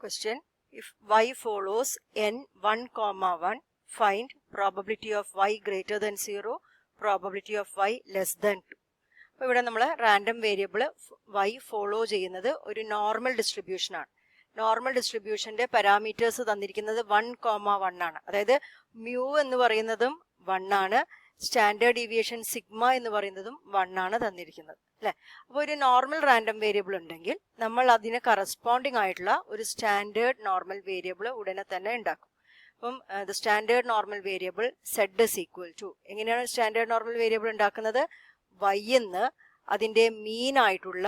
Question: if y follows n 1, 1, find probability of y greater than 0, probability of y less than 2. അപ്പോൾ ഇവിടെ നമ്മൾ random variable y follow ചെയ്യുന്നത് ഒരു normal distribution ആണ്. Normal ഡിസ്ട്രിബ്യൂഷന്റെ parameters തന്നിരിക്കുന്നത് 1, 1 ആണ്. അതായത് മ്യൂ എന്ന് പറയുന്നതും 1 ആണ്, സ്റ്റാൻഡേർഡ് ഡീവിയേഷൻ സിഗ്മ എന്ന് പറയുന്നതും 1 ആണ് തന്നിരിക്കുന്നത് അല്ലെ. അപ്പോൾ ഒരു നോർമൽ റാൻഡം വേരിയബിൾ ഉണ്ടെങ്കിൽ നമ്മൾ അതിന് കറസ്പോണ്ടിങ് ആയിട്ടുള്ള ഒരു സ്റ്റാൻഡേർഡ് നോർമൽ വേരിയബിൾ ഉടനെ തന്നെ ഉണ്ടാക്കും. അപ്പം the standard normal variable Z is equal to, എങ്ങനെയാണ് സ്റ്റാൻഡേർഡ് നോർമൽ വേരിയബിൾ ഉണ്ടാക്കുന്നത്? y എന്ന് അതിന്റെ മീൻ ആയിട്ടുള്ള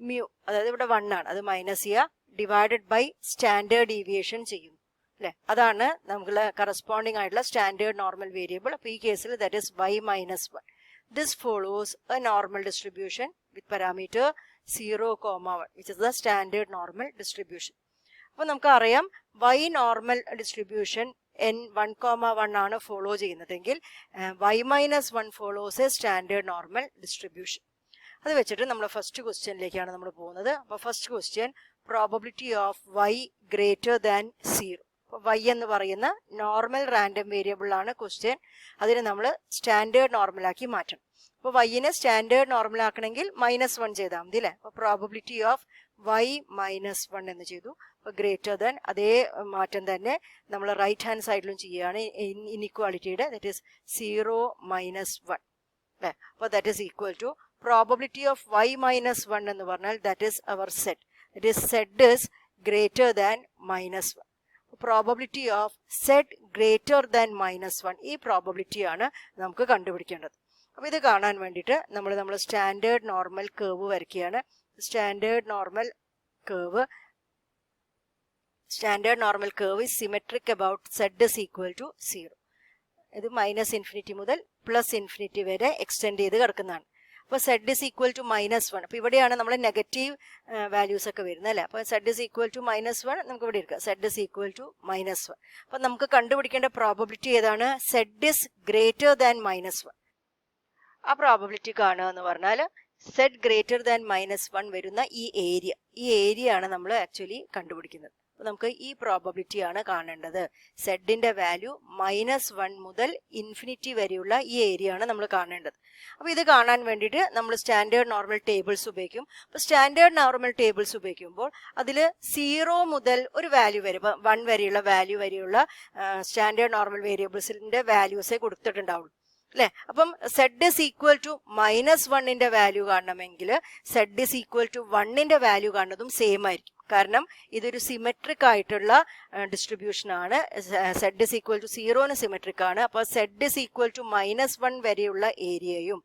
മ്യൂ, അതായത് ഇവിടെ 1 ആണ്, അത് മൈനസ് ചെയ്യുക, ഡിവൈഡഡ് ബൈ സ്റ്റാൻഡേർഡ് ഡീവിയേഷൻ ചെയ്യുന്നു അല്ലെ. അതാണ് നമുക്ക് കറസ്പോണ്ടിങ് ആയിട്ടുള്ള സ്റ്റാൻഡേർഡ് നോർമൽ വേരിയബിൾ. അപ്പോൾ ഈ കേസിൽ that is y minus 1. This follows A normal distribution with parameter 0, 1 which is the standard normal distribution. അപ്പോൾ നമുക്കറിയാം y നോർമൽ ഡിസ്ട്രിബ്യൂഷൻ n 1, 1 ആണ് ഫോളോ ചെയ്യുന്നതെങ്കിൽ y minus 1 follows A standard normal distribution. അത് വെച്ചിട്ട് നമ്മൾ ഫസ്റ്റ് ക്വസ്റ്റ്യനിലേക്കാണ് നമ്മൾ പോകുന്നത്. അപ്പോൾ first question, probability of y greater than 0. അപ്പോൾ y എന്ന് പറയുന്ന നോർമൽ റാൻഡം വേരിയബിൾ ആണ് ക്വസ്റ്റ്യൻ. അതിനെ നമ്മൾ സ്റ്റാൻഡേർഡ് നോർമലാക്കി മാറ്റണം. അപ്പോൾ yനെ സ്റ്റാൻഡേർഡ് നോർമൽ ആക്കണമെങ്കിൽ -1 ചെയ്താൽ മതി അല്ലേ. അപ്പോൾ പ്രോബബിലിറ്റി ഓഫ് y മൈനസ് 1 എന്ന് ചെയ്തു. അപ്പോൾ ഗ്രേറ്റർ ദാൻ അതേ മാറ്റം തന്നെ നമ്മൾ റൈറ്റ് ഹാൻഡ് സൈഡിലും ചെയ്യുകയാണ് ഇൻഇക്വാളിറ്റിയുടെ, ദാറ്റ് ഈസ് 0 മൈനസ് 1 അല്ലേ. അപ്പോൾ that is equal to probability of y minus 1 എന്ന് പറഞ്ഞാൽ that is our Z, that is Z is greater than -1. Probability of Z greater than -1, ഈ പ്രോബബിലിറ്റിയാണ് നമുക്ക് കണ്ടുപിടിക്കേണ്ടത്. അപ്പോൾ ഇത് കാണാൻ വേണ്ടിയിട്ട് നമ്മൾ സ്റ്റാൻഡേർഡ് നോർമൽ കേർവ് വരയ്ക്കുകയാണ്. Standard normal curve is symmetric about z is equal to 0. ഇത് -∞ മുതൽ +∞ വരെ എക്സ്റ്റെൻഡ് ചെയ്ത് കിടക്കുന്നതാണ്. അപ്പോൾ z is equal to -1. അപ്പോൾ ഇവിടെയാണ് നമ്മൾ നെഗറ്റീവ് വാല്യൂസ് ഒക്കെ വരുന്നത് അല്ലേ. അപ്പോൾ z is equal to -1 നമുക്ക് ഇവിടെ എടുക്കാം, z is equal to -1. അപ്പോൾ നമുക്ക് കണ്ടുപിടിക്കേണ്ട പ്രോബബിലിറ്റി ഏതാണ്? z is greater than -1. ആ പ്രോബബിലിറ്റി കാണുക എന്ന് പറഞ്ഞാൽ z ഗ്രേറ്റർ ദാൻ -1 വരുന്ന ഈ ഏരിയ ആണ് നമ്മൾ ആക്ച്വലി കണ്ടുപിടിക്കുന്നത്. അപ്പോൾ നമുക്ക് ഈ പ്രോബബിലിറ്റി ആണ് കാണേണ്ടത്. സെഡിന്റെ വാല്യൂ -1 മുതൽ ഇൻഫിനിറ്റി വരെയുള്ള ഈ ഏരിയ ആണ് നമ്മൾ കാണേണ്ടത്. അപ്പോൾ ഇത് കാണാൻ വേണ്ടിയിട്ട് നമ്മൾ സ്റ്റാൻഡേർഡ് നോർമൽ ടേബിൾസ് ഉപയോഗിക്കും. അപ്പോൾ സ്റ്റാൻഡേർഡ് നോർമൽ ടേബിൾസ് ഉപയോഗിക്കുമ്പോൾ അതിൽ 0 മുതൽ ഒരു വാല്യൂ വരെ, 1 വരെയുള്ള വാല്യൂ വരെയുള്ള സ്റ്റാൻഡേർഡ് നോർമൽ വേരിയബിൾസിന്റെ വാല്യൂസേ കൊടുത്തിട്ടുണ്ടാവുള്ളൂ അല്ലെ. അപ്പം z is equal to -1ന്റെ വാല്യൂ കാണണമെങ്കിൽ z is equal to 1ന്റെ വാല്യൂ കാണുന്നതും സെയിം ആയിരിക്കും. കാരണം ഇതൊരു സിമെട്രിക് ആയിട്ടുള്ള ഡിസ്ട്രിബ്യൂഷൻ ആണ്. z is equal to 0ന് സിമെട്രിക് ആണ്. അപ്പോൾ z is equal to -1 വരെയുള്ള ഏരിയയും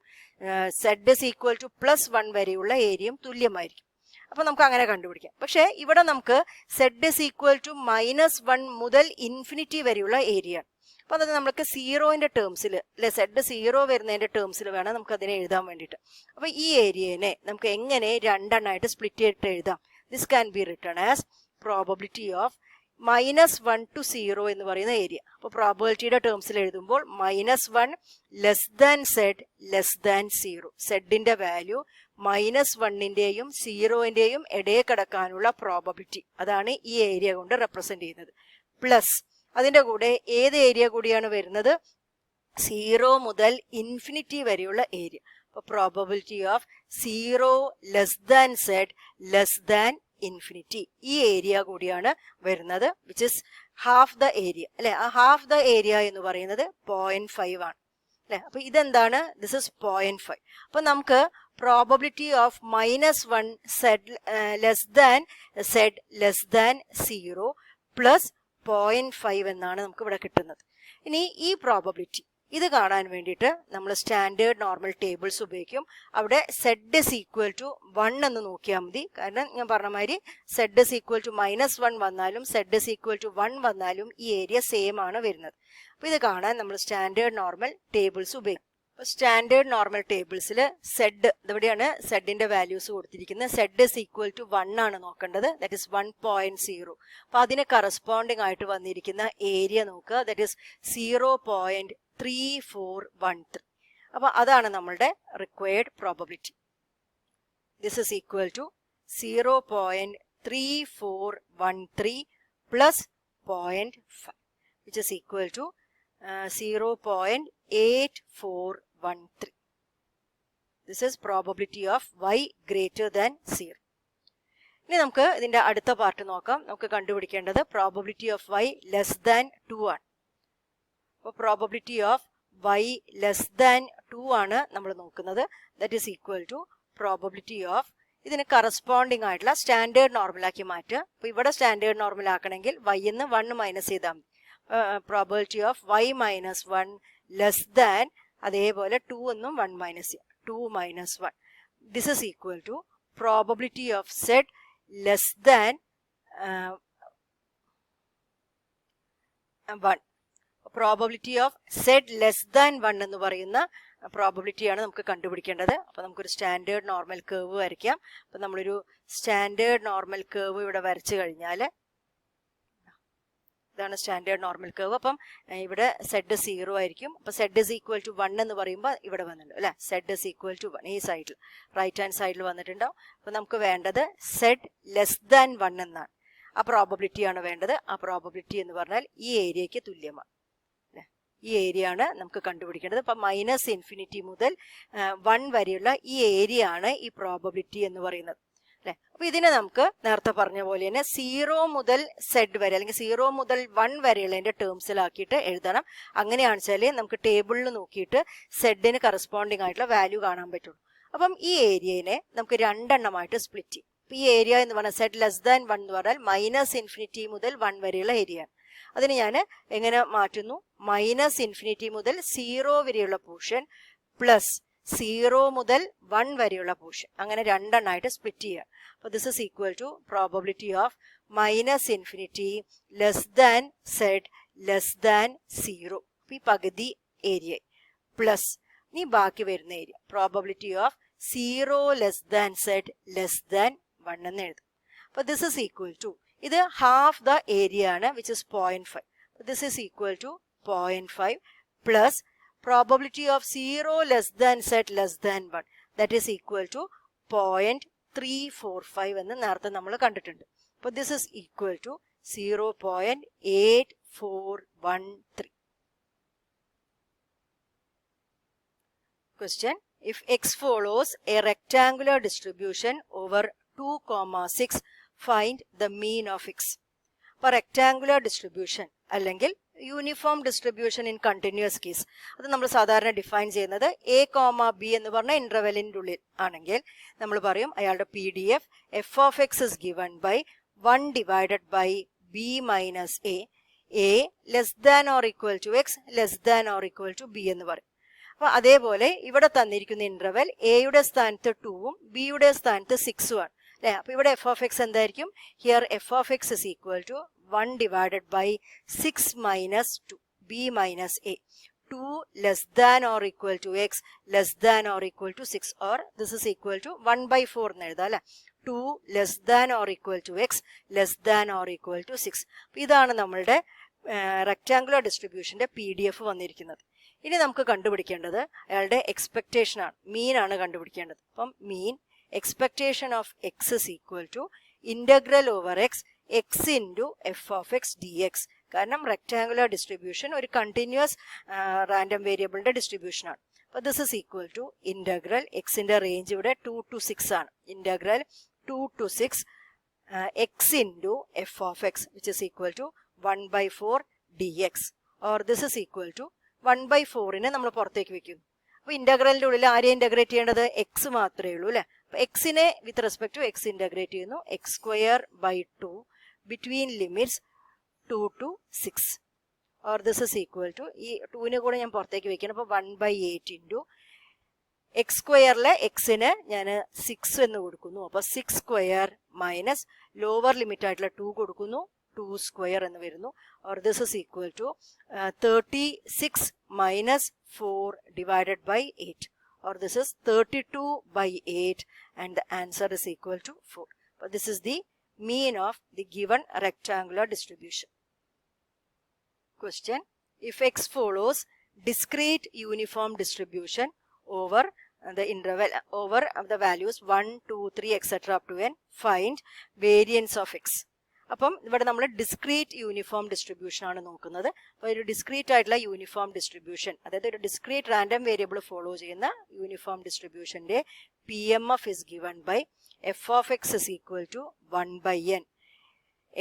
z is equal to +1 വരെയുള്ള ഏരിയയും തുല്യമായിരിക്കും. അപ്പോൾ നമുക്ക് അങ്ങനെ കണ്ടുപിടിക്കാം. പക്ഷേ ഇവിടെ നമുക്ക് z is equal to -1 മുതൽ ഇൻഫിനിറ്റി വരെയുള്ള ഏരിയ ആണ്. അപ്പോൾ അത് നമുക്ക് 0ന്റെ ടേംസിൽ അല്ലെ, z 0 വരുന്നതിന്റെ ടേംസിൽ വേണം നമുക്ക് അതിനെ എഴുതാൻ വേണ്ടിയിട്ട്. അപ്പോൾ ഈ ഏരിയനെ നമുക്ക് എങ്ങനെ രണ്ടെണ്ണമായിട്ട് സ്പ്ലിറ്റ് ചെയ്തിട്ട് എഴുതാം? This can be written as probability of -1 to 0 എന്ന് പറയുന്ന ഏരിയ. അപ്പോൾ പ്രോബബിലിറ്റിയുടെ ടേംസിൽ എഴുതുമ്പോൾ -1 less than z less than 0. സെഡിന്റെ വാല്യൂ -1ന്റെയും 0ന്റെയും ഇടയിൽ കിടക്കാനുള്ള പ്രോബബിലിറ്റി, അതാണ് ഈ ഏരിയ കൊണ്ട് റെപ്രസെന്റ് ചെയ്യുന്നത്. പ്ലസ് അതിന്റെ കൂടെ ഏത് ഏരിയ കൂടിയാണ് വരുന്നത്? 0 മുതൽ ഇൻഫിനിറ്റി വരെയുള്ള ഏരിയ. അപ്പോൾ probability of 0 less than z less than infinity, ഈ ഏരിയ കൂടിയാണ് വരുന്നത്, which is half the area അല്ലെ. ആ ഹാഫ് ദ ഏരിയ എന്ന് പറയുന്നത് 0.5 ആണ് അല്ലെ. അപ്പൊ ഇതെന്താണ്? This is 0.5. അപ്പൊ നമുക്ക് probability of -1 z less than 0 plus 0.5 എന്നാണ് നമുക്ക് ഇവിടെ കിട്ടുന്നത്. ഇനി ഈ പ്രോബബിലിറ്റി ഇത് കാണാൻ വേണ്ടിയിട്ട് നമ്മൾ സ്റ്റാൻഡേർഡ് നോർമൽ ടേബിൾസ് ഉപയോഗിക്കും. അവിടെ z is equal to 1 എന്ന് നോക്കിയാൽ മതി. കാരണം ഞാൻ പറഞ്ഞ മാതിരി z is equal to -1 വന്നാലും z is equal to 1 വന്നാലും ഈ ഏരിയ സെയിം ആണ് വരുന്നത്. അപ്പോൾ ഇത് കാണാൻ നമ്മൾ സ്റ്റാൻഡേർഡ് നോർമൽ ടേബിൾസ് ഉപയോഗിക്കും. അപ്പോൾ സ്റ്റാൻഡേർഡ് നോർമൽ ടേബിൾസിൽ z ഇവിടെയാണ് സെഡിന്റെ വാല്യൂസ് കൊടുത്തിരിക്കുന്നത്. z is equal to 1 ആണ് നോക്കേണ്ടത്, ദാറ്റ് ഇസ് 1.0. അപ്പോൾ അതിന് കറസ്പോണ്ടിങ് ആയിട്ട് വന്നിരിക്കുന്ന ഏരിയ നോക്കുക, ദാറ്റ് ഇസ് 0.3413. അപ്പോൾ അതാണ് നമ്മളുടെ required probability. This is equal to 0. 0.3413 plus 0.5, which is equal to 0.8413. This is probability of y greater than 0. ഇനി നമുക്ക് ഇതിന്റെ അടുത്ത പാർട്ട് നോക്കാം. നമുക്ക് കണ്ടുപിടിക്കേണ്ടത് probability of y less than 2 ആണ്. അപ്പോൾ probability of y less than 2 ആണ് നമ്മൾ നോക്കുന്നത്. That is equal to probability of, ഇതിന് കറസ്പോണ്ടിങ് ആയിട്ടുള്ള സ്റ്റാൻഡേർഡ് നോർമലാക്കി മാറ്റുക. അപ്പോൾ ഇവിടെ സ്റ്റാൻഡേർഡ് നോർമൽ ആക്കണമെങ്കിൽ y എന്ന് 1 മൈനസ് ചെയ്താൽ മതി. Probability of y minus 1 less than, അതേപോലെ 2 എന്നും 1 മൈനസ് ചെയ്യുക, 2 minus 1. This is equal to probability of z less than 1. Probability of z less than 1 എന്ന് പറയുന്ന പ്രോബബിലിറ്റിയാണ് നമുക്ക് കണ്ടുപിടിക്കേണ്ടത്. അപ്പോൾ നമുക്കൊരു സ്റ്റാൻഡേർഡ് നോർമൽ കേർവ് വരയ്ക്കാം. അപ്പോൾ നമ്മളൊരു സ്റ്റാൻഡേർഡ് നോർമൽ കേർവ് ഇവിടെ വരച്ചു കഴിഞ്ഞാൽ, ഇതാണ് സ്റ്റാൻഡേർഡ് നോർമൽ കേർവ്. അപ്പം ഇവിടെ z 0 ആയിരിക്കും. അപ്പോൾ z is equal to 1 എന്ന് പറയുമ്പോൾ ഇവിടെ വന്നിട്ടുണ്ട് അല്ലേ, z is equal to 1 ഈ സൈഡിൽ, റൈറ്റ് ഹാൻഡ് സൈഡിൽ വന്നിട്ടുണ്ടാവും. അപ്പോൾ നമുക്ക് വേണ്ടത് z ലെസ് ദാൻ 1 എന്നാണ്. ആ പ്രോബബിലിറ്റിയാണ് വേണ്ടത്. ആ പ്രോബബിലിറ്റി എന്ന് പറഞ്ഞാൽ ഈ ഏരിയയ്ക്ക് തുല്യമാണ്. ഈ ഏരിയ ആണ് നമുക്ക് കണ്ടുപിടിക്കേണ്ടത്. അപ്പം മൈനസ് ഇൻഫിനിറ്റി മുതൽ 1 വരെയുള്ള ഈ ഏരിയ ആണ് ഈ പ്രോബബിലിറ്റി എന്ന് പറയുന്നത് അല്ലെ. അപ്പൊ ഇതിനെ നമുക്ക് നേരത്തെ പറഞ്ഞ പോലെ തന്നെ 0 മുതൽ z വരെ അല്ലെങ്കിൽ 0 മുതൽ 1 വരെയുള്ളതിന്റെ ടേംസിലാക്കിയിട്ട് എഴുതണം. അങ്ങനെയാണെന്ന് വെച്ചാൽ നമുക്ക് ടേബിളിൽ നോക്കിയിട്ട് z-ന് കറസ്പോണ്ടിങ് ആയിട്ടുള്ള വാല്യൂ കാണാൻ പറ്റുള്ളൂ. അപ്പം ഈ ഏരിയനെ നമുക്ക് രണ്ടെണ്ണമായിട്ട് സ്പ്ലിറ്റ് ചെയ്യും. ഈ ഏരിയ എന്ന് പറഞ്ഞാൽ z ലെസ് ദാൻ 1 എന്ന് പറഞ്ഞാൽ മൈനസ് ഇൻഫിനിറ്റി മുതൽ 1 വരെയുള്ള ഏരിയ ആണ്. അതിന് ഞാൻ എങ്ങനെ മാറ്റുന്നു, മൈനസ് ഇൻഫിനിറ്റി മുതൽ 0 വരെയുള്ള പോർഷൻ പ്ലസ് 0 മുതൽ 1 വരെയുള്ള പോർഷൻ, അങ്ങനെ രണ്ടെണ്ണമായിട്ട് സ്പ്ലിറ്റ് ചെയ്യുക. അപ്പോൾ this is equal to probability of minus infinity less than z less than 0, ഈ പകുതി ഏരിയ പ്ലസ് ഇനി ബാക്കി വരുന്ന area probability of 0 less than z less than 1 എന്ന് എഴുതും. അപ്പോൾ ദിസ് ഇസ് ഈക്വൽ ടു, ഇത് ഹാഫ് ദ ഏരിയ ആണ്, which is 0.5. This is equal to 0.5 plus probability of 0 less than z less than 1, that is equal to 0.345 എന്ന് നേരത്തെ നമ്മൾ കണ്ടിട്ടുണ്ട്. അപ്പോൾ this is equal to 0.8413. Question: if x follows a rectangular distribution over 2,6, find the mean of x. അപ്പോൾ rectangular distribution അല്ലെങ്കിൽ uniform distribution in continuous case, അത് നമ്മൾ സാധാരണ ഡിഫൈൻ ചെയ്യുന്നത് a, b എന്ന് പറഞ്ഞ ഇന്റർവെലിൻ്റെ ഉള്ളിൽ ആണെങ്കിൽ നമ്മൾ പറയും അയാളുടെ PDF f of x is given by 1 divided by b minus a less than or equal to x less than or equal to b എന്ന് പറയും. അപ്പോൾ അതേപോലെ ഇവിടെ തന്നിരിക്കുന്ന ഇന്റർവെൽ എയുടെ സ്ഥാനത്ത് 2ഉം ബിയുടെ സ്ഥാനത്ത് 6ഉം ആണ് അല്ലേ. അപ്പോൾ ഇവിടെ f of x എന്തായിരിക്കും, here f of x is equal to 1 divided by 6 minus 2 b minus a, 2 less than or equal to x less than or equal to 6, or this is equal to 1 by 4 എന്ന് എഴുതാം അല്ലേ. 2 less than or equal to x less than or equal to 6. അപ്പോൾ ഇതാണ് നമ്മളുടെ rectangular ഡിസ്ട്രിബ്യൂഷന്റെ PDF വന്നിരിക്കുന്നത്. ഇനി നമുക്ക് കണ്ടുപിടിക്കേണ്ടത് അയാളുടെ എക്സ്പെക്ടേഷൻ ആണ്, മീൻ ആണ് കണ്ടുപിടിക്കേണ്ടത്. അപ്പം മീൻ expectation of x is equal to integral over x into f of x dx. കാരണം റെക്ടാങ്കുലർ ഡിസ്ട്രിബ്യൂഷൻ ഒരു കണ്ടിന്യൂസ് റാൻഡം വേരിയബിളിന്റെ ഡിസ്ട്രിബ്യൂഷൻ ആണ്. അപ്പോൾ this is equal to integral എക്സിന്റെ റേഞ്ച് ഇവിടെ 2 to 6 ആണ്. Integral 2 to 6 x into f of x, which is equal to 1 by 4 dx, or this is equal to 1 by 4നെ നമ്മൾ പുറത്തേക്ക് വെക്കുന്നു. അപ്പോൾ ഇന്റഗ്രലിന്റെ ഉള്ളിൽ ആരെയും ഇന്റഗ്രേറ്റ് ചെയ്യേണ്ടത് എക്സ് മാത്രമേ ഉള്ളൂ അല്ലെ. അപ്പൊ എക്സിനെ with respect to x integrate ചെയ്യുന്നു. x square by 2 between limits 2 to 6, or this is equal to, ഈ 2നെ കൂടെ ഞാൻ പുറത്തേക്ക് വെക്കണം. അപ്പോൾ 1 by 8 into x സ്ക്വയറിലെ എക്സിന് ഞാൻ 6 എന്ന് കൊടുക്കുന്നു. അപ്പോൾ 6 സ്ക്വയർ മൈനസ് ലോവർ ലിമിറ്റ് ആയിട്ടുള്ള 2 കൊടുക്കുന്നു, 2 സ്ക്വയർ എന്ന് വരുന്നു. or this is equal to 36 minus 4 divided by 8, or this is 32 by 8, and the answer is equal to 4. But this is the mean of the given rectangular distribution. Question: if x follows discrete uniform distribution over the interval over the values 1, 2, 3, etc. up to n. Find variance of x. അപ്പം ഇവിടെ നമ്മൾ discrete uniform distribution ആണ് നോക്കുന്നത്. അപ്പോൾ ഒരു discrete ആയിട്ടുള്ള uniform distribution, അതായത് ഒരു ഡിസ്ക്രീറ്റ് റാൻഡം വേരിയബിൾ ഫോളോ ചെയ്യുന്ന uniform ഡിസ്ട്രിബ്യൂഷന്റെ PMF is given by f of x is equal to 1 by n.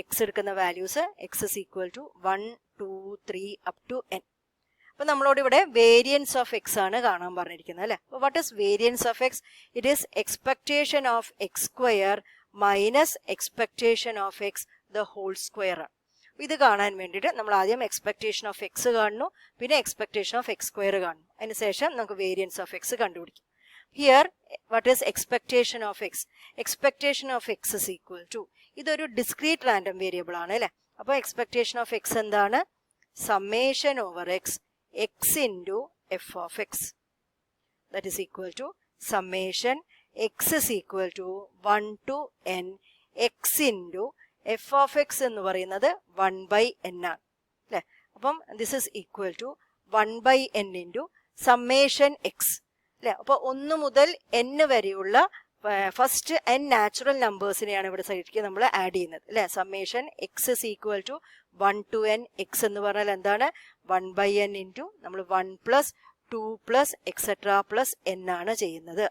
x എടുക്കുന്ന values x is equal to 1, 2, 3 up to n. അപ്പോൾ നമ്മളോട് ഇവിടെ വേരിയൻസ് ഓഫ് എക്സ് ആണ് കാണാൻ പറഞ്ഞിരിക്കുന്നത് അല്ലേ. അപ്പോൾ what is variance of x? It is expectation of x square minus expectation of x the whole square ആണ്. ഇത് കാണാൻ വേണ്ടിയിട്ട് നമ്മൾ ആദ്യം എക്സ്പെക്ടേഷൻ ഓഫ് എക്സ് കാണുന്നു, പിന്നെ എക്സ്പെക്ടേഷൻ ഓഫ് എക്സ് സ്ക്വയർ കാണുന്നു. അതിനുശേഷം നമുക്ക് വേരിയൻസ് ഓഫ് എക്സ് കണ്ടുപിടിക്കും. Here what is expectation of x? Expectation of x is equal to, ഇതൊരു ഡിസ്ക്രീറ്റ് റാൻഡം വേരിയബിൾ ആണ് അല്ലേ. അപ്പോൾ എക്സ്പെക്ടേഷൻ ഓഫ് എക്സ് എന്താണ്? Summation over x x into f of x, that is equal to summation x is equal to 1 to n x into f of x എന്ന് പറയുന്നത് 1 by n ആണ് അല്ലേ. അപ്പം this is equal to 1 by n into summation x അല്ലേ. അപ്പോൾ 1 മുതൽ n വരെയുള്ള first n natural നമ്പേഴ്സിനെയാണ് ഇവിടെ സൈഡിലേക്ക് നമ്മൾ ആഡ് ചെയ്യുന്നത് അല്ലേ. Summation x is equal to 1 to n. X എന്ന് പറഞ്ഞാൽ എന്താണ്? 1 by n ഇൻറ്റു നമ്മൾ 1 plus 2 plus etcetera plus n ആണ് ചെയ്യുന്നത്.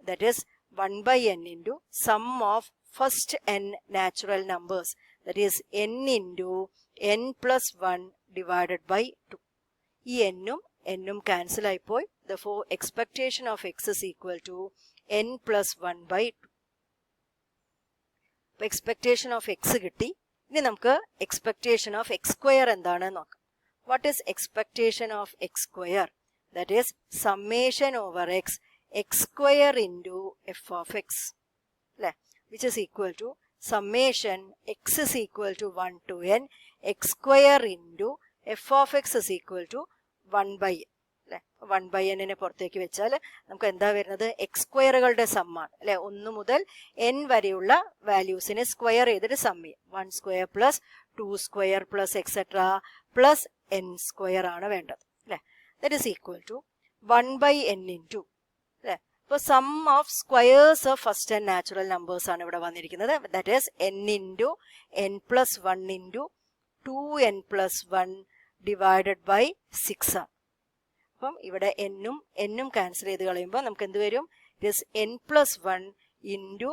That is 1 by n into sum of first n natural numbers, that is n into n plus 1 divided by 2. ഈ n cancel ആയിപ്പോയി. Therefore expectation of x is equal to n plus 1 by 2. അപ്പോൾ expectation of X കിട്ടി. ഇനി നമുക്ക് expectation of x square എന്താണെന്ന് നോക്കാം. What is expectation of x square? That is summation over x x square into f of x അല്ലേ, which is equal to summation x is equal to 1 to n x square into f of x is equal to 1 by n അല്ലേ. 1 by n പുറത്തേക്ക് വെച്ചാൽ നമുക്ക് എന്താ വരുന്നത്? X സ്ക്വയറുകളുടെ സമ്മാണ് അല്ലെ. 1 മുതൽ n വരെയുള്ള വാല്യൂസിനെ സ്ക്വയർ ചെയ്തിട്ട് സം ചെയ്യും. 1 square plus 2 square plus etcetera plus n square ആണ് വേണ്ടത് അല്ലെ. That is equal to 1 by n into അല്ലെ. ഇപ്പോൾ sum of squares of first n natural numbers ആണ് ഇവിടെ വന്നിരിക്കുന്നത്. That is n into n plus 1 into 2n plus 1 divided by 6 ആണ്. അപ്പം ഇവിടെ എന്നും ക്യാൻസൽ ചെയ്ത് കളയുമ്പോൾ നമുക്ക് എന്ത് വരും? It is n plus 1 into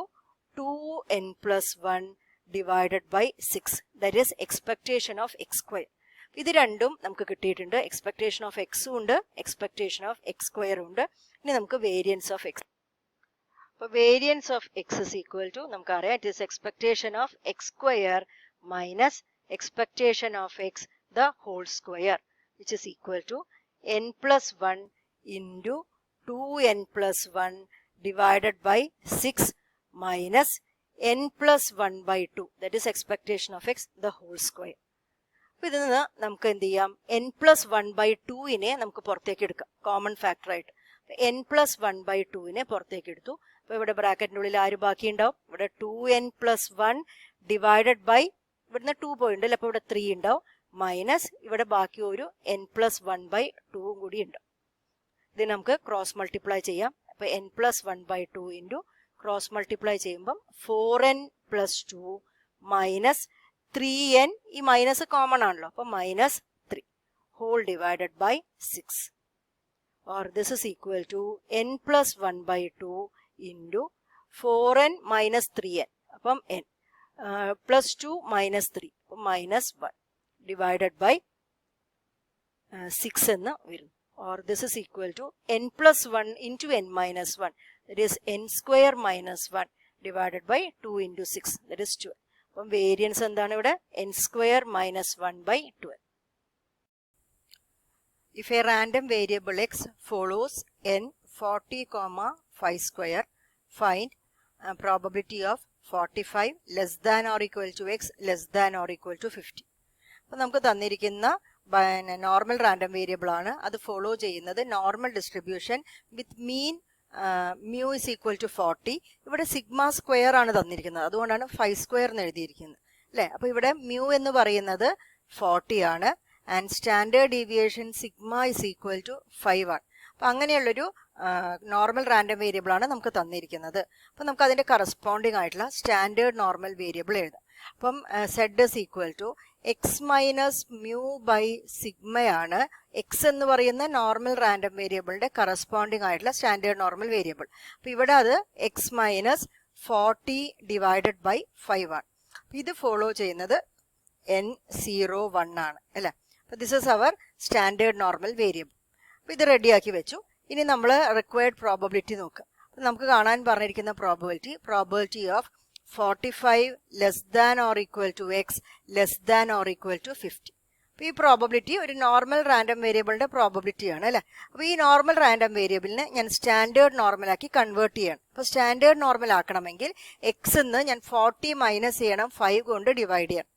2n plus 1 divided by 6. That is expectation of x square. ഇത് രണ്ടും നമുക്ക് കിട്ടിയിട്ടുണ്ട്. എക്സ്പെക്ടേഷൻ ഓഫ് എക്സും ഉണ്ട്, എക്സ്പെക്ടേഷൻ ഓഫ് എക്സ് സ്ക്വയറും ഉണ്ട്. ഇനി നമുക്ക് വേരിയൻസ് ഓഫ് എക്സ്. അപ്പോൾ variance of x is equal to നമുക്കറിയാം it is expectation of x square minus expectation of x the whole square, which is equal to n plus 1 into 2n plus 1 divided by 6 minus n plus 1 by 2, that is expectation of x the whole square. അപ്പോൾ ഇതിൽ നിന്ന് നമുക്ക് എന്ത് ചെയ്യാം? n plus 1 by 2നെ നമുക്ക് പുറത്തേക്ക് എടുക്കാം common factor ആയിട്ട്. n plus 1 by 2നെ പുറത്തേക്ക് എടുത്തു. അപ്പോൾ ഇവിടെ ബ്രാക്കറ്റിനുള്ളിൽ ആര് ബാക്കി ഉണ്ടാവും? ഇവിടെ 2n plus 1 ഡിവൈഡഡ് ബൈ ഇവിടുന്ന് 2 പോയിട്ടുണ്ട്, അപ്പോൾ ഇവിടെ 3 ഉണ്ടാവും, മൈനസ് ഇവിടെ ബാക്കി ഒരു n പ്ലസ് 1 by 2 കൂടി ഉണ്ട്. ഇത് നമുക്ക് ക്രോസ് മൾട്ടിപ്ലൈ ചെയ്യാം. അപ്പോൾ n plus 1 by 2 into cross multiply ചെയ്യുമ്പം 4n പ്ലസ് 2 മൈനസ് 3n, ഈ മൈനസ് കോമൺ ആണല്ലോ, അപ്പോൾ minus 3 whole divided by 6, or this is equal to n plus 1 by 2 into 4n minus 3n, അപ്പം n പ്ലസ് 2 മൈനസ് 3, അപ്പം minus 1 divided by 6 എന്ന് വരുന്നു. Or this is equal to n plus 1 into n minus 1, that is n square minus 1 divided by 2 into 6, that is 12. അപ്പം variance എന്താണ് ഇവിടെ? n square minus 1 by 12. If a random variable x follows n 40, 5 square, find probability of 45 less than or equal to x less than or equal to 50. അപ്പോൾ നമുക്ക് തന്നിരിക്കുന്ന normal random variable ആണ്. അത് follow ചെയ്യുന്നത് normal distribution with mean mu is equal to 40. ഇവിടെ sigma square ആണ് തന്നിരിക്കുന്നത്, അതുകൊണ്ടാണ് 5 സ്ക്വയർ എന്ന് എഴുതിയിരിക്കുന്നത് അല്ലേ. അപ്പോൾ ഇവിടെ മ്യൂ എന്ന് പറയുന്നത് 40 ആണ്, and standard deviation sigma is equal to 5 ആണ്. അപ്പം അങ്ങനെയുള്ളൊരു നോർമൽ റാൻഡം വേരിയബിൾ ആണ് നമുക്ക് തന്നിരിക്കുന്നത്. അപ്പം നമുക്ക് അതിൻ്റെ കറസ്പോണ്ടിങ് ആയിട്ടുള്ള സ്റ്റാൻഡേർഡ് നോർമൽ വേരിയബിൾ എഴുതാം. അപ്പം z is equal to x minus mu by സിഗ്മയാണ് എക്സ് എന്ന് പറയുന്ന നോർമൽ റാൻഡം വേരിയബിളിൻ്റെ കറസ്പോണ്ടിങ് ആയിട്ടുള്ള സ്റ്റാൻഡേർഡ് നോർമൽ വേരിയബിൾ. അപ്പോൾ ഇവിടെ അത് എക്സ് മൈനസ് 40 ഡിവൈഡഡ് ബൈ 5 ആണ്. ഇത് ഫോളോ ചെയ്യുന്നത് N01 ആണ് അല്ലേ. അപ്പോൾ this is our standard normal variable. അപ്പോൾ ഇത് റെഡിയാക്കി വെച്ചു. ഇനി നമ്മൾ റിക്വയർഡ് പ്രോബബിലിറ്റി നോക്കുക. അപ്പം നമുക്ക് കാണാൻ പറഞ്ഞിരിക്കുന്ന probability of 45 less than or equal to x less than or equal to 50. അപ്പോൾ ഈ പ്രോബബിലിറ്റി ഒരു നോർമൽ റാൻഡം വേരിയബിളിൻ്റെ പ്രോബബിലിറ്റിയാണ് അല്ലേ. അപ്പോൾ ഈ നോർമൽ റാൻഡം വേരിയബിളിനെ ഞാൻ സ്റ്റാൻഡേർഡ് നോർമലാക്കി കൺവേർട്ട് ചെയ്യണം. അപ്പോൾ സ്റ്റാൻഡേർഡ് നോർമൽ ആക്കണമെങ്കിൽ എക്സ് എന്ന് ഞാൻ 40 മൈനസ് ചെയ്യണം, 5 കൊണ്ട് ഡിവൈഡ് ചെയ്യണം.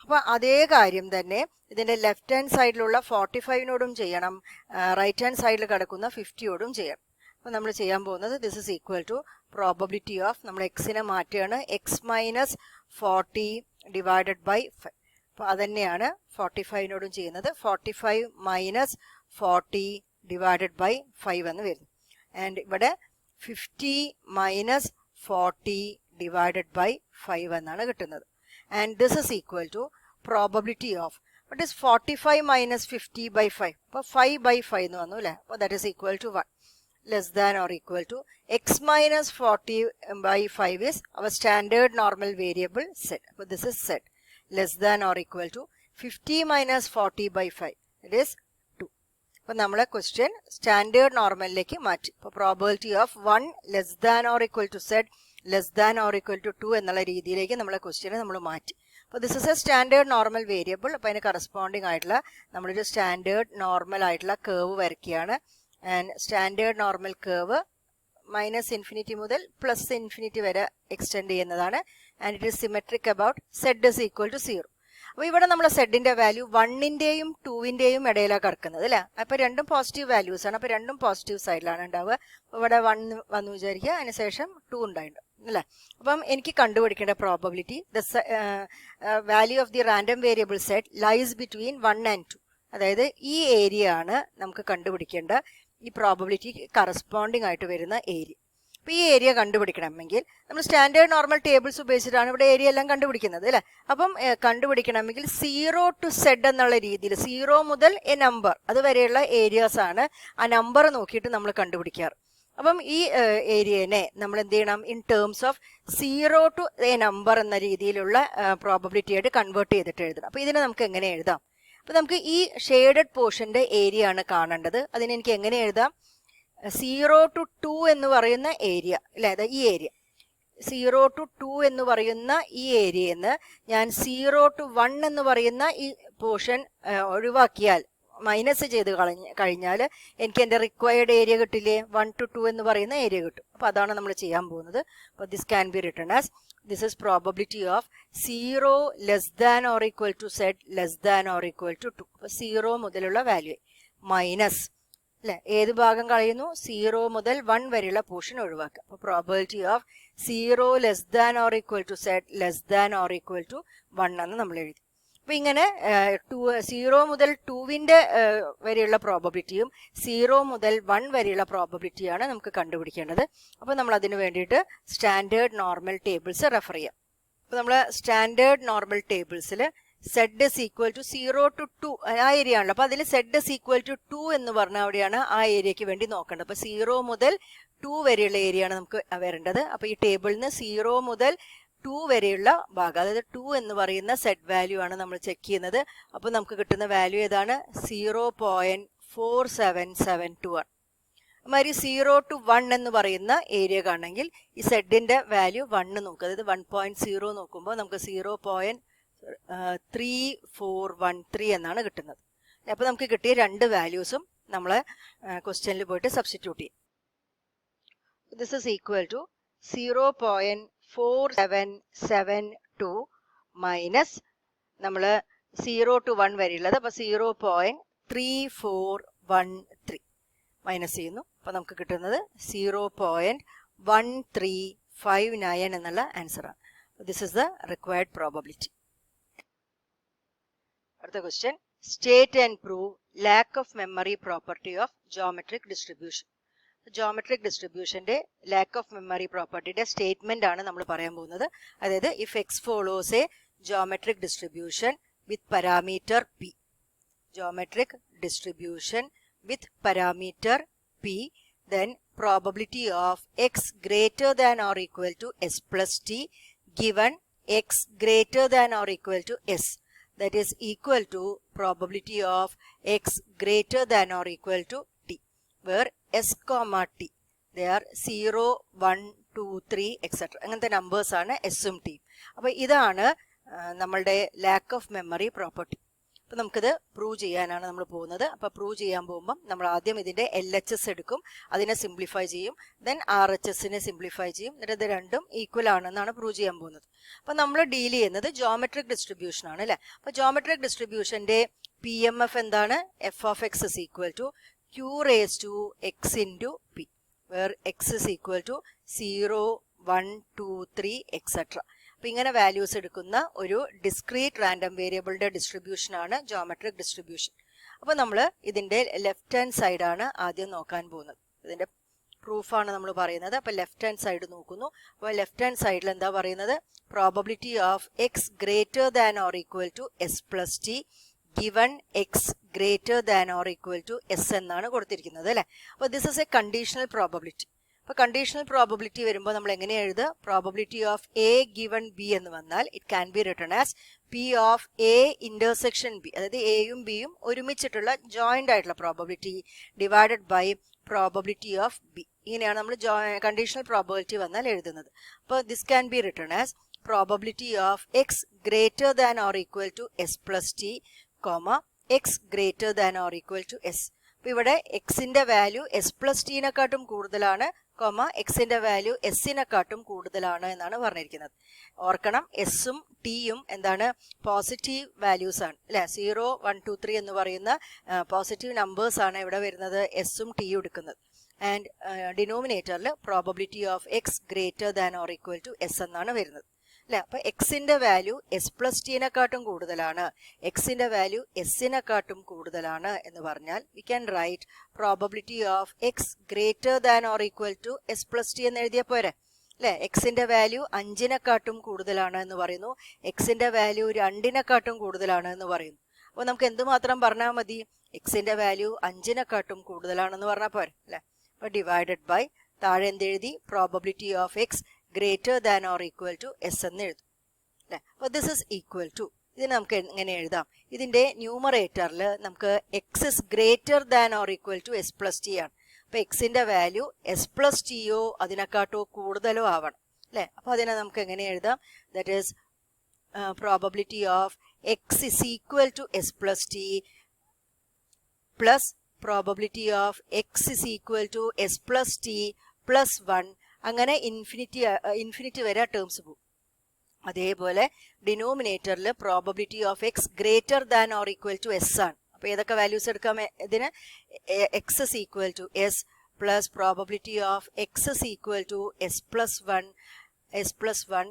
അപ്പോൾ അതേ കാര്യം തന്നെ ഇതിൻ്റെ ലെഫ്റ്റ് ഹാൻഡ് സൈഡിലുള്ള 45നോടും ചെയ്യണം, റൈറ്റ് ഹാൻഡ് സൈഡിൽ കിടക്കുന്ന 50യോടും ചെയ്യണം. അപ്പോൾ നമ്മൾ ചെയ്യാൻ പോകുന്നത് this is equal to probability of നമ്മൾ എക്സിനെ മാറ്റുകയാണ് എക്സ് മൈനസ് 40 ഡിവൈഡഡ് ബൈ 5. അപ്പോൾ അതുതന്നെയാണ് 45നോടും ചെയ്യുന്നത്. 45 മൈനസ് 40 ഡിവൈഡഡ് ബൈ 5 എന്ന് വരുന്നു. ആൻഡ് ഇവിടെ 50 മൈനസ് 40 ഡിവൈഡഡ് ബൈ 5 എന്നാണ് കിട്ടുന്നത്. And this is equal to probability of what is 45 minus 50 by 5. അപ്പോൾ 5 by 5 എന്ന് വന്നു അല്ലേ. അപ്പോൾ that is equal to 1 less than or equal to x minus 40 by 5 is our standard normal variable z. അപ്പോൾ this is z less than or equal to 50 minus 40 by 5 it is 2. അപ്പോൾ നമ്മളെ question standard നോർമലിലേക്ക് മാറ്റി. അപ്പോൾ probability of 1 less than or equal to z less than or equal to 2 എന്നുള്ള രീതിയിലേക്ക് നമ്മളെ ക്വസ്റ്റ്യനെ നമ്മൾ മാറ്റി. അപ്പോൾ this is a standard normal variable. അപ്പോൾ അതിന് കറസ്പോണ്ടിങ് ആയിട്ടുള്ള നമ്മളൊരു സ്റ്റാൻഡേർഡ് നോർമൽ ആയിട്ടുള്ള കേവ് വരയ്ക്കുകയാണ്. And standard normal curve minus infinity മുതൽ പ്ലസ് ഇൻഫിനിറ്റി വരെ എക്സ്റ്റെൻഡ് ചെയ്യുന്നതാണ്. And it is symmetric about z is equal to 0. അപ്പോൾ ഇവിടെ നമ്മളെ സെഡിന്റെ വാല്യൂ 1ന്റെയും 2വിന്റെയും ഇടയിലാണ് കിടക്കുന്നത് അല്ലേ. അപ്പോൾ രണ്ടും പോസിറ്റീവ് വാല്യൂസ് ആണ്. അപ്പോൾ രണ്ടും പോസിറ്റീവ് സൈഡിലാണ് ഉണ്ടാവുക. ഇവിടെ 1 വന്നു വിചാരിക്കുക, അതിനുശേഷം 2 ഉണ്ടായിട്ടുണ്ട് അല്ലേ. അപ്പം എനിക്ക് കണ്ടുപിടിക്കേണ്ട probability the value of the random variable z lies between 1 and 2. അതായത് ഈ ഏരിയ ആണ് നമുക്ക് കണ്ടുപിടിക്കേണ്ട ഈ പ്രോബബിലിറ്റി കറസ്പോണ്ടിങ് ആയിട്ട് വരുന്ന ഏരിയ. അപ്പോൾ ഈ ഏരിയ കണ്ടുപിടിക്കണമെങ്കിൽ നമ്മൾ സ്റ്റാൻഡേർഡ് നോർമൽ ടേബിൾസ് ഉപയോഗിച്ചിട്ടാണ് ഇവിടെ ഏരിയ എല്ലാം കണ്ടുപിടിക്കുന്നത് അല്ലേ. അപ്പം കണ്ടുപിടിക്കണമെങ്കിൽ 0 to z എന്നുള്ള രീതിയിൽ 0 മുതൽ എ നമ്പർ അതുവരെയുള്ള ഏരിയാസ് ആണ് ആ നമ്പർ നോക്കിയിട്ട് നമ്മൾ കണ്ടുപിടിക്കാറ്. അപ്പം ഈ ഏരിയനെ നമ്മൾ എന്ത് ചെയ്യണം, in terms of 0 to A number എന്ന രീതിയിലുള്ള പ്രോബബിലിറ്റി ആയിട്ട് കൺവേർട്ട് ചെയ്തിട്ട് എഴുതണം. അപ്പോൾ ഇതിനെ നമുക്ക് എങ്ങനെ എഴുതാം? അപ്പോൾ നമുക്ക് ഈ ഷെയ്ഡഡ് പോർഷന്റെ ഏരിയ ആണ് കാണേണ്ടത്. അതിന് എനിക്ക് എങ്ങനെ എഴുതാം? 0 to 2 എന്ന് പറയുന്ന ഏരിയ അല്ലേ, അതായത് ഈ ഏരിയ 0 to 2 എന്ന് പറയുന്ന ഈ ഏരിയയിൽ നിന്ന് ഞാൻ 0 to 1 എന്ന് പറയുന്ന ഈ പോർഷൻ ഒഴിവാക്കിയാൽ മൈനസ് ചെയ്ത് കഴിഞ്ഞാൽ എനിക്ക് എൻ്റെ റിക്വയർഡ് ഏരിയ കിട്ടില്ലേ, 1 to 2 എന്ന് പറയുന്ന ഏരിയ കിട്ടും. അപ്പോൾ അതാണ് നമ്മൾ ചെയ്യാൻ പോകുന്നത്. അപ്പോൾ this can be written as this is probability of 0 less than or equal to z less than or equal to 2. അപ്പോൾ 0 മുതലുള്ള വാല്യൂ മൈനസ് അല്ലെ, ഏത് ഭാഗം കളയുന്നു? 0 മുതൽ 1 വരെയുള്ള പോർഷൻ ഒഴിവാക്കുക. അപ്പോൾ probability of 0 less than or equal to z less than or equal to 1 എന്ന് നമ്മൾ എഴുതി. അപ്പോൾ ഇങ്ങനെ 0 മുതൽ 2വിൻ്റെ വരെയുള്ള പ്രോബബിലിറ്റിയും 0 മുതൽ 1 വരെയുള്ള പ്രോബബിലിറ്റിയാണ് നമുക്ക് കണ്ടുപിടിക്കേണ്ടത്. അപ്പോൾ നമ്മൾ അതിന് വേണ്ടിയിട്ട് സ്റ്റാൻഡേർഡ് നോർമൽ ടേബിൾസ് റെഫർ ചെയ്യാം. അപ്പോൾ നമ്മൾ സ്റ്റാൻഡേർഡ് നോർമൽ ടേബിൾസിൽ z is equal to 0 to 2 ആ ഏരിയ ആണല്ലോ. അപ്പോൾ അതിൽ സെഡ് ഇസ് ഈക്വൽ ടു 2 എന്ന് പറഞ്ഞാൽ അവിടെയാണ് ആ ഏരിയയ്ക്ക് വേണ്ടി നോക്കേണ്ടത്. അപ്പോൾ 0 മുതൽ 2 വരെയുള്ള ഏരിയ ആണ് നമുക്ക് വരേണ്ടത്. അപ്പോൾ ഈ ടേബിളിൽ നിന്ന് 0 മുതൽ 2 വരെയുള്ള ഭാഗം, അതായത് 2 എന്ന് പറയുന്ന സെഡ് വാല്യൂ ആണ് നമ്മൾ ചെക്ക് ചെയ്യുന്നത്. അപ്പോൾ നമുക്ക് കിട്ടുന്ന വാല്യൂ ഏതാണ്? 0.4772 ആണ്. അതുമാതിരി 0 to 1 എന്ന് പറയുന്ന ഏരിയ കാണണമെങ്കിൽ ഈ സെഡിന്റെ വാല്യൂ 1 നോക്കുക. അതായത് 1.0 നോക്കുമ്പോൾ നമുക്ക് 0.3413 എന്നാണ് കിട്ടുന്നത്. അപ്പോൾ നമുക്ക് കിട്ടിയ രണ്ട് വാല്യൂസും നമ്മൾ ക്വസ്റ്റ്യനിൽ പോയിട്ട് സബ്സ്റ്റിറ്റ്യൂട്ട് ചെയ്യും. This is equal to 0.4772 minus നമ്മൾ 0 to 1 വരെയുള്ളത്. അപ്പോൾ 0.3413 മൈനസ് ചെയ്യുന്നു. അപ്പോൾ നമുക്ക് കിട്ടുന്നത് 0.1359 എന്നുള്ള ആൻസറാണ്. This is the required probability. അടുത്ത question, state and prove lack of memory property of geometric distribution. Geometric ഡിസ്ട്രിബ്യൂഷന്റെ ലാക്ക് ഓഫ് മെമ്മറി പ്രോപ്പർട്ടിയുടെ സ്റ്റേറ്റ്മെന്റ് ആണ് നമ്മൾ പറയാൻ പോകുന്നത്. അതായത് if x follows a geometric distribution with parameter p, geometric distribution with parameter p, then probability of x greater than or equal to s plus t given x greater than or equal to s, that is equal to probability of x greater than or equal to t, where s comma t they are 0 1 2 3 etc. അങ്ങനത്തെ numbers ആണ് എസും ടിയും. അപ്പോൾ ഇതാണ് നമ്മളുടെ lakh of memory property. അപ്പോൾ നമുക്കിത് prove ചെയ്യാനാണ് നമ്മൾ പോകുന്നത്. അപ്പോൾ പ്രൂവ് ചെയ്യാൻ പോകുമ്പം നമ്മൾ ആദ്യം ഇതിൻ്റെ LHS എടുക്കും, അതിനെ സിംപ്ലിഫൈ ചെയ്യും, ദെൻ RHSനെ സിംപ്ലിഫൈ ചെയ്യും, എന്നിട്ട് ഇത് രണ്ടും ഈക്വൽ ആണെന്നാണ് പ്രൂവ് ചെയ്യാൻ പോകുന്നത്. അപ്പോൾ നമ്മൾ ഡീൽ ചെയ്യുന്നത് ജോമെട്രിക് ഡിസ്ട്രിബ്യൂഷൻ ആണ് അല്ലേ. അപ്പോൾ ജോമെട്രിക് ഡിസ്ട്രിബ്യൂഷൻ്റെ PMF എന്താണ്? f of x is equal to q raised to x into p, where x is equal to 0 1 2 3 etc. അപ്പോൾ ഇങ്ങനെ വാല്യൂസ് എടുക്കുന്ന ഒരു ഡിസ്ക്രീറ്റ് റാൻഡം വേരിയബിളിന്റെ ഡിസ്ട്രിബ്യൂഷൻ ആണ് ജോമെട്രിക് ഡിസ്ട്രിബ്യൂഷൻ. അപ്പോൾ നമ്മൾ ഇതിന്റെ ലെഫ്റ്റ് ഹാൻഡ് സൈഡാണ് ആദ്യം നോക്കാൻ പോകുന്നത്. ഇതിന്റെ പ്രൂഫാണ് നമ്മൾ പറയുന്നത്. അപ്പോൾ ലെഫ്റ്റ് ഹാൻഡ് സൈഡ് നോക്കുന്നു. അപ്പോൾ ലെഫ്റ്റ് ഹാൻഡ് സൈഡിൽ എന്താ പറയുന്നത്? Probability of x greater than or equal to s plus t given x greater than or equal to s എന്നാണ് കൊടുത്തിരിക്കുന്നത് അല്ലേ. അപ്പോൾ this is a conditional probability. അപ്പോൾ കണ്ടീഷണൽ പ്രോബബിലിറ്റി വരുമ്പോൾ നമ്മൾ എങ്ങനെ എഴുതുക? Probability of a given b എന്ന് വന്നാൽ it can be written as p of a intersection b, അതായത് എയും ബിയും ഒരുമിച്ചിട്ടുള്ള ജോയിന്റ് ആയിട്ടുള്ള probability divided by probability of b. ഇങ്ങനെയാണ് നമ്മൾ കണ്ടീഷണൽ പ്രോബബിലിറ്റി വന്നാൽ എഴുതുന്നത്. അപ്പോൾ this can be written as probability of x greater than or equal to s plus t comma x greater than or equal to s. അപ്പോൾ ഇവിടെ എക്സിന്റെ value s plus ടീനെക്കാട്ടും കൂടുതലാണ്, comma എക്സിന്റെ വാല്യൂ എസിനെക്കാട്ടും കൂടുതലാണ് എന്നാണ് പറഞ്ഞിരിക്കുന്നത്. ഓർക്കണം, എസും ടിയും എന്താണ്? പോസിറ്റീവ് വാല്യൂസ് ആണ് അല്ലെ. 0 1 2 3 എന്ന് പറയുന്ന പോസിറ്റീവ് നമ്പേഴ്സ് ആണ് ഇവിടെ വരുന്നത്, എസും ടിയും എടുക്കുന്നത്. ആൻഡ് ഡിനോമിനേറ്ററിൽ probability of x greater than or equal to s എന്നാണ് വരുന്നത് അല്ലെ. അപ്പൊ എക്സിന്റെ വാല്യൂ എസ് പ്ലസ് ടീനെക്കാട്ടും കൂടുതലാണ്, എക്സിന്റെ വാല്യൂ എസിനെക്കാട്ടും കൂടുതലാണ് എന്ന് പറഞ്ഞാൽ we can write probability of x greater than or equal to s plus t എന്ന് എഴുതിയ പോരെ അല്ലെ. എക്സിന്റെ വാല്യൂ 5നെക്കാട്ടും കൂടുതലാണ് എന്ന് പറയുന്നു, എക്സിന്റെ വാല്യൂ 2നെക്കാട്ടും കൂടുതലാണ് എന്ന് പറയുന്നു. അപ്പോൾ നമുക്ക് എന്തുമാത്രം പറഞ്ഞാൽ മതി? എക്സിന്റെ വാല്യൂ 5നെക്കാട്ടും കൂടുതലാണെന്ന് പറഞ്ഞാൽ പോരെ അല്ലെ. അപ്പോൾ ഡിവൈഡഡ് ബൈ താഴെ എന്തെഴുതി? Probability of x greater than or equal to s എന്ന് എഴുതും അല്ലെ. അപ്പോൾ ദിസ് ഇസ് ഈക്വൽ ടു, ഇതിന് നമുക്ക് എങ്ങനെ എഴുതാം? ഇതിന്റെ ന്യൂമറേറ്ററിൽ നമുക്ക് x is greater than or equal to s plus t ആണ്. അപ്പോൾ എക്സിന്റെ വാല്യൂ എസ് പ്ലസ് ടിയോ അതിനെക്കാട്ടോ കൂടുതലോ ആവണം അല്ലെ. അപ്പോൾ അതിനെ നമുക്ക് എങ്ങനെ എഴുതാം? That is probability of x is equal to s plus t plus probability of x is equal to s plus t plus 1. അങ്ങനെ ഇൻഫിനിറ്റി വരെ ടേംസ് പോകും. അതേപോലെ ഡിനോമിനേറ്ററിൽ probability of x greater than or equal to s ആണ്. അപ്പോൾ ഏതൊക്കെ values എടുക്കാം ഇതിന്? X is equal to s plus probability of x is equal to s plus 1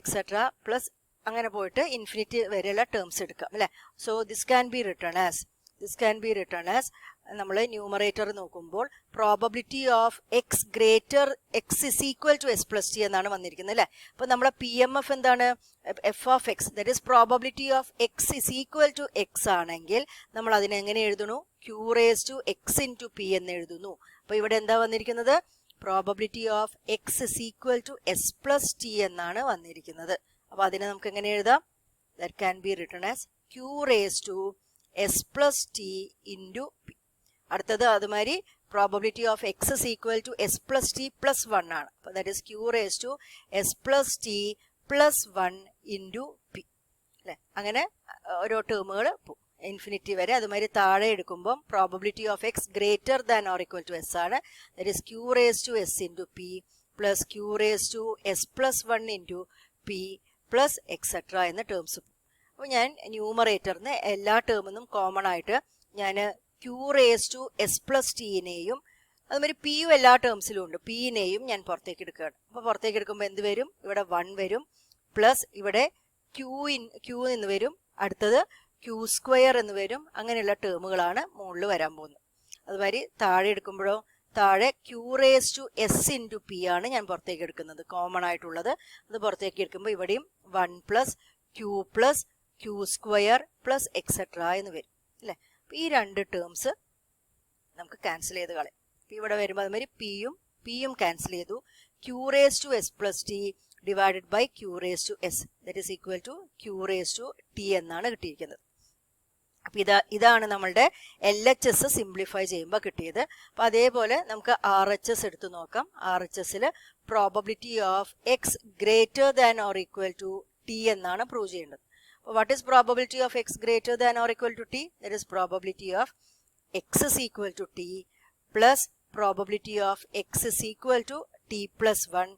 etcetera plus അങ്ങനെ പോയിട്ട് ഇൻഫിനിറ്റി വരെയുള്ള ടേംസ് എടുക്കാം അല്ലെ. So this can be written as നമ്മൾ ന്യൂമറേറ്റർ നോക്കുമ്പോൾ probability of x greater x is equal to s plus t എന്നാണ് വന്നിരിക്കുന്നത് അല്ലെ. അപ്പോൾ നമ്മളെ PMF എന്താണ്? F of x, that is probability of x is equal to x ആണെങ്കിൽ നമ്മൾ അതിനെ എങ്ങനെ എഴുതുന്നു? Q raise to x into p എന്ന് എഴുതുന്നു. അപ്പോൾ ഇവിടെ എന്താ വന്നിരിക്കുന്നത്? Probability of x is equal to s plus t എന്നാണ് വന്നിരിക്കുന്നത്. അപ്പോൾ അതിനെ നമുക്ക് എങ്ങനെ എഴുതാം? That can be written as q raise to s plus t into p. അടുത്തത് അതുമാതിരി probability of x is equal to s plus t plus 1 ആണ്. അപ്പോൾ that is q raise to s plus t plus 1 into p അല്ലെ. അങ്ങനെ ഓരോ ടേമുകൾ infinity വരെ. അതുമാതിരി താഴെ എടുക്കുമ്പം probability of x greater than or equal to s ആണ്. That is q raise to s into p plus q raise to s plus 1 into p plus etcetera എന്ന ടേംസ്. അപ്പോൾ ഞാൻ ന്യൂമറേറ്ററിന് എല്ലാ ടേമിനും കോമൺ ആയിട്ട് ഞാൻ q raise to s plus ടീനെയും അതുമാതിരി പിയും എല്ലാ ടേംസിലും ഉണ്ട്, പിന്നെയും ഞാൻ പുറത്തേക്ക് എടുക്കുകയാണ്. അപ്പോൾ പുറത്തേക്ക് എടുക്കുമ്പോൾ എന്ത് വരും? ഇവിടെ 1 വരും പ്ലസ് ഇവിടെ ക്യൂ എന്ന് വരും, അടുത്തത് ക്യൂ സ്ക്വയർ എന്ന് വരും. അങ്ങനെയുള്ള ടേമുകളാണ് മുകളിൽ വരാൻ പോകുന്നത്. അതുമാതിരി താഴെ എടുക്കുമ്പോഴോ താഴെ q raised to s into p ആണ് ഞാൻ പുറത്തേക്ക് എടുക്കുന്നത്, കോമൺ ആയിട്ടുള്ളത്. അത് പുറത്തേക്ക് എടുക്കുമ്പോൾ ഇവിടെയും 1 plus q plus q square plus etcetera എന്ന് വരും അല്ലേ. അപ്പോൾ ഈ രണ്ട് ടേംസ് നമുക്ക് ക്യാൻസൽ ചെയ്ത് കളയാം. അപ്പോൾ ഇവിടെ വരുമ്പോൾ അതുമാതിരി പിയും ക്യാൻസൽ ചെയ്തു. q raised to s plus t divided by q raised to s, that is equal to q raised to t എന്നാണ് കിട്ടിയിരിക്കുന്നത്. അപ്പോൾ ഇതാണ് നമ്മളുടെ LHS സിംപ്ലിഫൈ ചെയ്യുമ്പോൾ കിട്ടിയത്. അപ്പോൾ അതേപോലെ നമുക്ക് RHS എടുത്ത് നോക്കാം. RHSൽ probability of x greater than or equal to t എന്നാണ് പ്രൂവ് ചെയ്യേണ്ടത്. അപ്പോൾ what is probability of x greater than or equal to t? That is probability of x is equal to t plus probability of x is equal to t plus 1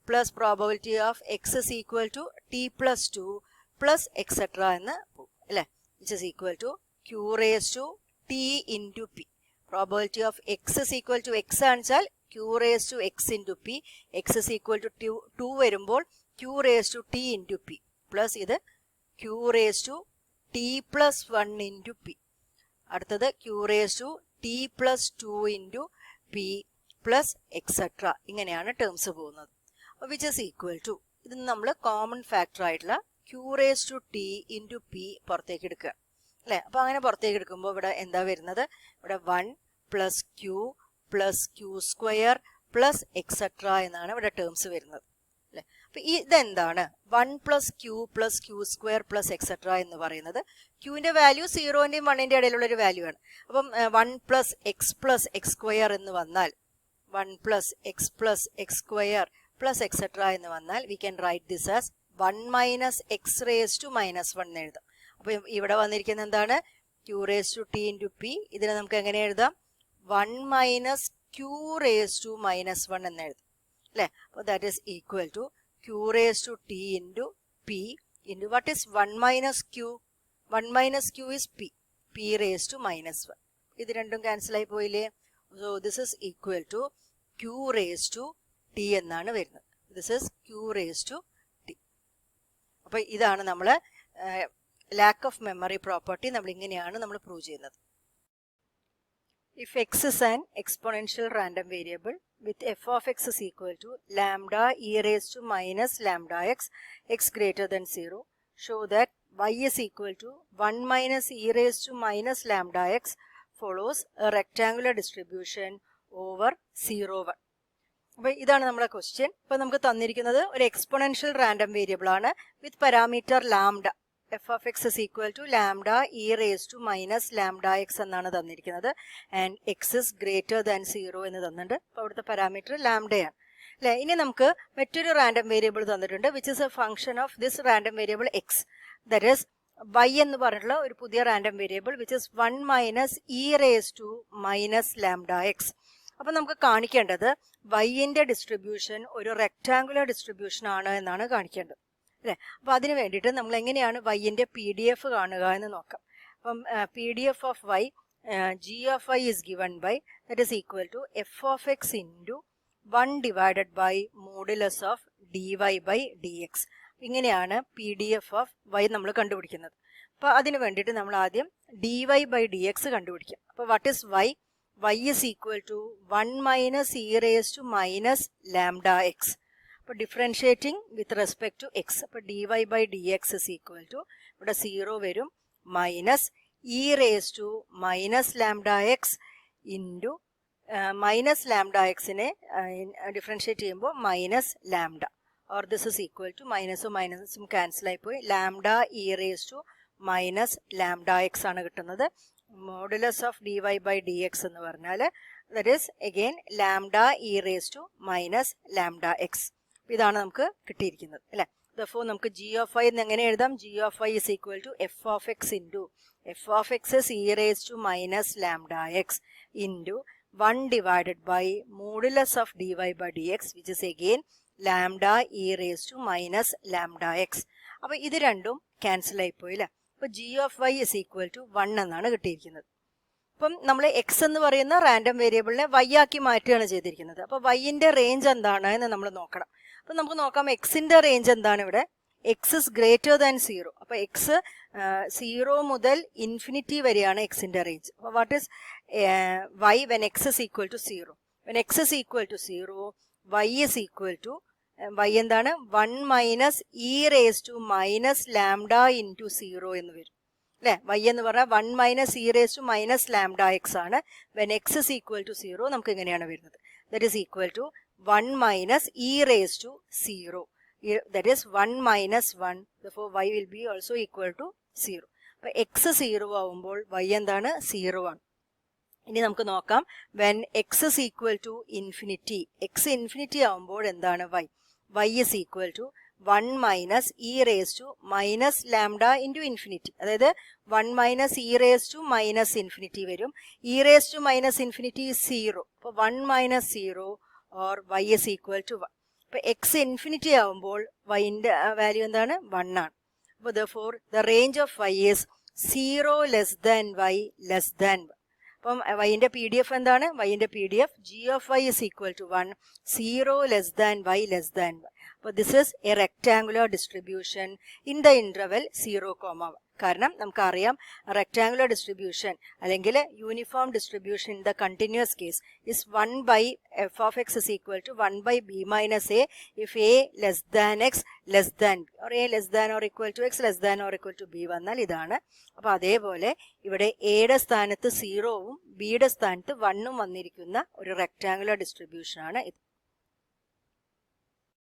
plus probability of x is equal to t plus 2 plus etcetera എന്ന് പോകും അല്ലേ, which is equal to q raised to t into p. Probability of x is equal to x ആണെച്ചാൽ q raised to x into p, x is equal to 2 വരുമ്പോൾ q raised to t into p plus ഇത് q raised to t plus 1 into p. അടുത്തത് q raised to t plus 2 into p plus etc. ഇങ്ങനെയാണ് terms പോകുന്നത്. which is equal to, ഇത് നമ്മൾ common factor ആയിട്ടുള്ള q raised to t into p പുറത്തേക്ക് എടുക്കുക അല്ലേ. അപ്പോൾ അങ്ങനെ പുറത്തേക്ക് എടുക്കുമ്പോൾ ഇവിടെ എന്താ വരുന്നത്? ഇവിടെ 1 plus q plus q square plus etcetera എന്നാണ് ഇവിടെ ടേംസ് വരുന്നത് അല്ലേ. അപ്പോൾ ഇതെന്താണ്? 1 plus q plus q square plus etcetera എന്ന് പറയുന്നത് ക്യൂവിൻ്റെ വാല്യൂ 0ൻ്റെയും 1ൻ്റെയും ഇടയിലുള്ളൊരു വാല്യൂ ആണ്. അപ്പം 1 പ്ലസ് എക്സ് സ്ക്വയർ എന്ന് വന്നാൽ 1 plus x square plus etcetera എന്ന് വന്നാൽ we can write this as 1 minus x raise to minus 1 എന്ന് എഴുതാം. അപ്പോൾ ഇവിടെ വന്നിരിക്കുന്നത് എന്താണ്? q raise to t into p. ഇതിനെ നമുക്ക് എങ്ങനെ എഴുതാം? 1 minus q raise to minus 1 എന്ന് എഴുതാം അല്ലേ. അപ്പോൾ that is equal to q raise to t into p into what is 1 minus q? 1 minus q is p raise to minus 1. ഇത് രണ്ടും ക്യാൻസൽ ആയി പോയില്ലേ? So this is equal to q raise to t എന്നാണ് വരുന്നത്. This is q raise to t. അപ്പോൾ ഇതാണ് നമ്മൾ lakh of memory property നമ്മൾ ഇങ്ങനെയാണ് നമ്മൾ പ്രൂവ് ചെയ്യുന്നത്. If x is an exponential random variable with f of x is equal to lambda e raise to minus lambda x greater than 0, show that y is equal to 1 minus e raised to minus lambda x follows a rectangular distribution over 0, 1. അപ്പോൾ ഇതാണ് നമ്മുടെ question. ഇപ്പോൾ നമുക്ക് തന്നിരിക്കുന്നത് ഒരു exponential random variable ആണ് with parameter lambda. F of x is equal to lambda e raise to minus lambda x എന്നാണ് തന്നിരിക്കുന്നത്. And x is greater than 0 എന്ന് തന്നിട്ടുണ്ട്. അപ്പോൾ അവിടുത്തെ പാരാമീറ്റർ ലാംഡയാണ് അല്ലേ. ഇനി നമുക്ക് മറ്റൊരു റാൻഡം വേരിയബിൾ തന്നിട്ടുണ്ട് which is a function of this random variable x. That is y എന്ന് പറഞ്ഞിട്ടുള്ള ഒരു പുതിയ random variable which is 1 minus e raise to minus lambda x. അപ്പം നമുക്ക് കാണിക്കേണ്ടത് വൈൻ്റെ ഡിസ്ട്രിബ്യൂഷൻ ഒരു റെക്റ്റാങ്കുലർ ഡിസ്ട്രിബ്യൂഷൻ ആണ് എന്നാണ് കാണിക്കേണ്ടത് അല്ലേ. അപ്പോൾ അതിന് വേണ്ടിയിട്ട് നമ്മൾ എങ്ങനെയാണ് വൈൻ്റെ PDF കാണുക എന്ന് നോക്കാം. അപ്പം PDF of y, g of y is given by that is equal to f of x into 1 divided by modulus of dy by dx. ഇങ്ങനെയാണ് PDF ഓഫ് വൈ നമ്മൾ കണ്ടുപിടിക്കുന്നത്. അപ്പോൾ അതിന് വേണ്ടിയിട്ട് നമ്മൾ ആദ്യം dy ബൈ dx കണ്ടുപിടിക്കാം. അപ്പോൾ what is y? y is equal to 1 minus e raised to minus lambda x. അപ്പോൾ differentiating with respect to x. അപ്പോൾ dy by dx is equal to ഇവിടെ 0 വരും minus e raised to minus lambda x into minus lambda എക്സിനെ differentiate ചെയ്യുമ്പോൾ minus lambda, or this is equal to മൈനസും മൈനസും cancel ആയിപ്പോയി lambda e raise to minus lambda x ആണ് കിട്ടുന്നത്. Modulus of dy by dx എന്ന് പറഞ്ഞാൽ that is again lambda e raise to minus lambda x. ഇതാണ് നമുക്ക് കിട്ടിയിരിക്കുന്നത് അല്ലേ. ദഫോർ നമുക്ക് g ഓഫ് y എന്ന് എങ്ങനെ എഴുതാം? g of y is equal to f of x into f of x is e raise to minus lambda x into 1 divided by modulus of dy by dx which is again lambda e raise to minus lambda x. അപ്പോൾ ഇത് രണ്ടും cancel ആയിപ്പോയി അല്ലേ. അപ്പോൾ g of y is equal to 1 എന്നാണ് കിട്ടിയിരിക്കുന്നത്. അപ്പം നമ്മൾ എക്സ് എന്ന് പറയുന്ന റാൻഡം വേരിയബിളിനെ y ആക്കി മാറ്റുകയാണ് ചെയ്തിരിക്കുന്നത്. അപ്പോൾ വൈൻ്റെ റേഞ്ച് എന്താണ് എന്ന് നമ്മൾ നോക്കണം. അപ്പം നമുക്ക് നോക്കാം എക്സിൻ്റെ റേഞ്ച് എന്താണ് ഇവിടെ. X is greater than 0. അപ്പോൾ എക്സ് 0 മുതൽ ഇൻഫിനിറ്റി വരെയാണ് എക്സിൻ്റെ റേഞ്ച്. അപ്പോൾ what is y when x is equal to 0? when x is equal to 0, y is equal to y എന്താണ് 1 minus e raise to minus lambda into 0 എന്ന് വരും അല്ലേ. y എന്ന് പറഞ്ഞാൽ 1 minus e raise to minus lambda x ആണ്. When x is equal to 0 നമുക്ക് ഇങ്ങനെയാണ് വരുന്നത്. That is equal to 1 minus e raise to 0. that is 1 minus 1. therefore y will be also equal to 0. അപ്പോൾ x 0 ആവുമ്പോൾ y എന്താണ് 0 ആണ്. ഇനി നമുക്ക് നോക്കാം when x is equal to infinity. x infinity ആവുമ്പോൾ എന്താണ് y is equal to 1 minus e raised to minus lambda into infinity. അതായത് 1 minus e raised to minus infinity വരും. e raised to minus infinity is 0. അപ്പോൾ 1 minus 0 or y is equal to 1. അപ്പോൾ X infinity ആവുമ്പോൾ വൈൻ്റെ value എന്താണ് 1 ആണ്. അപ്പോൾ therefore the range of y is 0 less than y less than 1. അപ്പം വൈൻ്റെ P D F എന്താണ്? വൈൻ്റെ P D F g of y is equal to 1, 0 less than y less than 1. അപ്പോൾ this is a rectangular distribution in the interval 0,1. കാരണം നമുക്കറിയാം rectangular distribution അല്ലെങ്കിൽ uniform distribution in the continuous case is 1 by f of x is equal to 1 by b minus a if a less than x less than b or a less than or equal to x less than or equal to b വന്നാൽ ഇതാണ്. അപ്പോൾ അതേപോലെ ഇവിടെ എയുടെ സ്ഥാനത്ത് 0വും ബിയുടെ സ്ഥാനത്ത് 1ഉം വന്നിരിക്കുന്ന ഒരു റെക്ടാങ്കുലർ ഡിസ്ട്രിബ്യൂഷനാണ് ഇത്.